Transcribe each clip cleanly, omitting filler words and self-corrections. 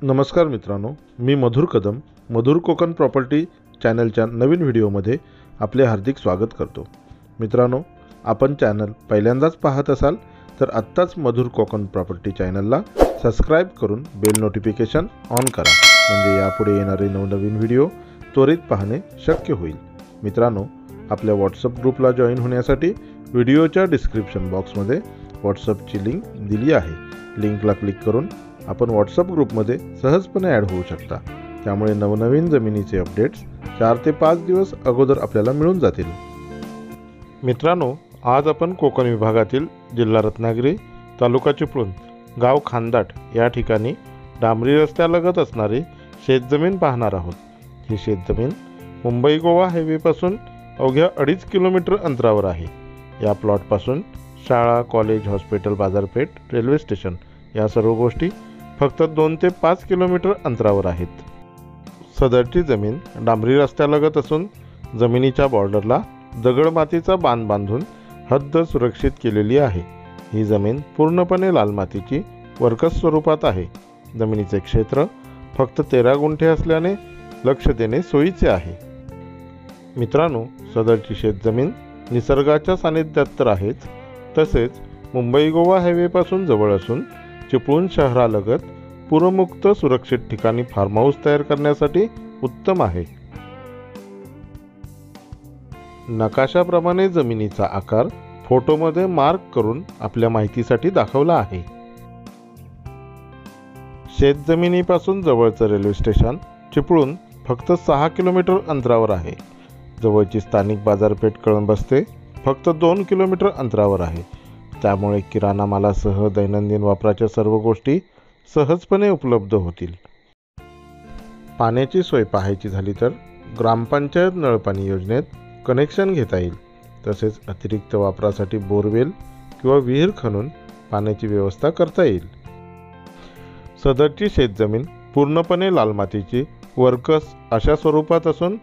नमस्कार मित्रांनो, मी मधुर कदम मधुर कोकण प्रॉपर्टी चॅनलच्या नवीन व्हिडिओमध्ये आपले हार्दिक स्वागत करतो। मित्रांनो, आपण चॅनल पहिल्यांदाच पाहत असाल तर आत्ताच मधुर कोकण प्रॉपर्टी चॅनलला सबस्क्राइब करून बेल नोटिफिकेशन ऑन करा, म्हणजे यापुढे येणारे नवनवीन व्हिडिओ त्वरित पाहणे शक्य होईल। मित्रांनो, आपल्या व्हॉट्सअप ग्रुपला जॉईन होण्यासाठी व्हिडिओच्या डिस्क्रिप्शन बॉक्समध्ये व्हॉट्सअपची लिंक दिली आहे। लिंकला क्लिक करून आपण व्हॉट्सअप ग्रुपमध्ये सहजपणे ॲड होऊ शकता। त्यामुळे नवनवीन जमिनीचे अपडेट्स 4 ते 5 दिवस अगोदर आपल्याला मिळून जातील। मित्रांनो, आज आपण कोकण विभागातील जिल्हा रत्नागिरी, तालुका चिपळूण, गाव खानदाट या ठिकाणी डांबरी रस्त्यालगत असणारी शेतजमीन पाहणार आहोत। ही शेतजमीन मुंबई गोवा हायवेपासून अवघ्या 2.5 किलोमीटर अंतरावर आहे। या प्लॉटपासून शाळा, कॉलेज, हॉस्पिटल, बाजारपेठ, रेल्वे स्टेशन या सर्व गोष्टी फक्त 2 ते 5 किलोमीटर अंतरावर आहेत। सदरची जमीन डांबरी रस्त्यालगत असून जमिनीच्या बॉर्डरला दगडमातीचा बांध बांधून हद्द सुरक्षित केलेली आहे। ही जमीन पूर्णपणे लाल मातीची वर्कस स्वरूपात आहे। जमिनीचे क्षेत्र फक्त 13 गुंठे असल्याने लक्ष देणे सोयीचे आहे। मित्रांनो, सदरची शेतजमीन निसर्गाच्या सानिध्यात तर आहेच, तसेच मुंबई गोवा हायवेपासून जवळ असून चिपळूण शहरालगत पूरमुक्त सुरक्षित ठिकाणी फार्म हाऊस तयार करण्यासाठी उत्तम आहे। नकाशाप्रमाणे जमिनीचा आकार फोटोमध्ये मार्क करून आपल्या माहितीसाठी दाखवला आहे। शेतजमिनीपासून जवळचं रेल्वे स्टेशन चिपळूण फक्त 6 किलोमीटर अंतरावर आहे। जवळची स्थानिक बाजारपेठ कळंबस्ते फक्त 2 किलोमीटर अंतरावर आहे। त्यामुळे किराणा मालासह दैनंदिन वापराच्या सर्व गोष्टी सहजपणे उपलब्ध होतील। पाण्याची सोय पाहायची झाली तर ग्रामपंचायत नळपाणी योजनेत कनेक्शन घेता येईल। तसेच अतिरिक्त वापरासाठी बोरवेल किंवा विहीर खणून पाण्याची व्यवस्था करता येईल। सदरची शेतजमीन पूर्णपणे लाल मातीची वर्कस अशा स्वरूपात असून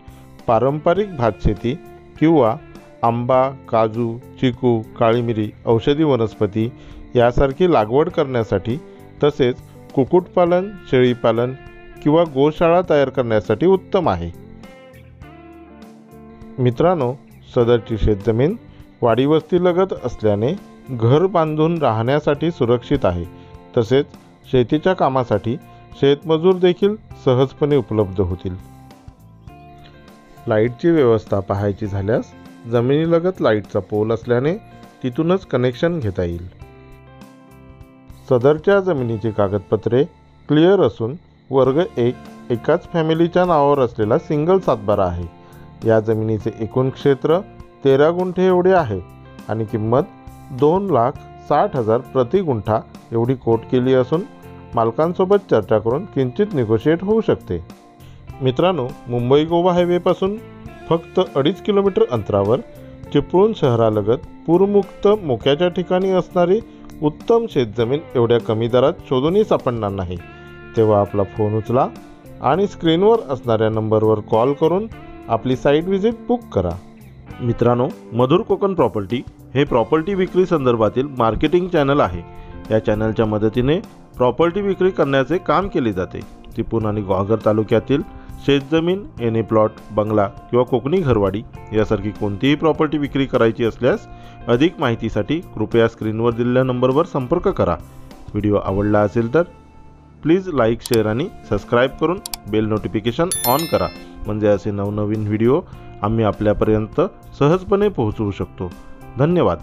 पारंपरिक भातशेती किंवा आंबा, काजू, चिकू, काळी मिरी, औषधी वनस्पती यासारखी लागवड करण्यासाठी तसेच कुक्कुटपालन, शेळीपालन किंवा गोशाळा तयार करण्यासाठी उत्तम आहे। मित्रांनो, सदरची शेतजमीन वाडीवस्तीलगत असल्याने घर बांधून राहण्यासाठी सुरक्षित आहे। तसेच शेतीच्या कामासाठी शेतमजूर देखील सहजपणे उपलब्ध होतील। लाईटची व्यवस्था पाहायची झाल्यास जमिनीलगत लाईटचा पोल असल्याने तिथूनच कनेक्शन घेता येईल। सदरच्या जमिनीची कागदपत्रे क्लिअर असून वर्ग 1 एकाच फॅमिलीच्या नावावर असलेला सिंगल सातबारा आहे। या जमिनीचे एकूण क्षेत्र 13 गुंठे एवढे आहे आणि किंमत 2,60,000 प्रति गुंठा एवढी कोट केली असून मालकांसोबत चर्चा करून किंचित निगोशिएट होऊ शकते। मित्रांनो, मुंबई गोवा हायवेपासून फक्त 2.5 किलोमीटर अंतरावर चिपळूण शहरालगत पूरमुक्त मोक्याच्या ठिकाणी असणारी उत्तम शेतजमीन एवढ्या कमी दरात शोधूनही सापडणार नाही। तेव्हा आपला फोन उचला आणि स्क्रीनवर असणाऱ्या नंबरवर कॉल करून आपली साईट व्हिजिट बुक करा। मित्रांनो, मधुर कोकण प्रॉपर्टी हे प्रॉपर्टी विक्री संदर्भातील मार्केटिंग चॅनल आहे। या चॅनलच्या मदतीने प्रॉपर्टी विक्री करण्याचे काम केले जाते। चिपळूण आणि ग्वाल्हेर तालुक्यातील शेतजमीन, एने प्लॉट, बंगला किंवा कोकणी घरवाडी यासारखी कोणतीही प्रॉपर्टी विक्री करायची असल्यास अधिक माहितीसाठी कृपया स्क्रीनवर दिलेल्या नंबरवर संपर्क करा। व्हिडिओ आवडला असेल तर प्लीज लाईक, शेअर आणि सबस्क्राईब करून बेल नोटिफिकेशन ऑन करा, म्हणजे असे नवनवीन व्हिडिओ आम्ही आपल्यापर्यंत सहजपणे पोहोचवू शकतो। धन्यवाद।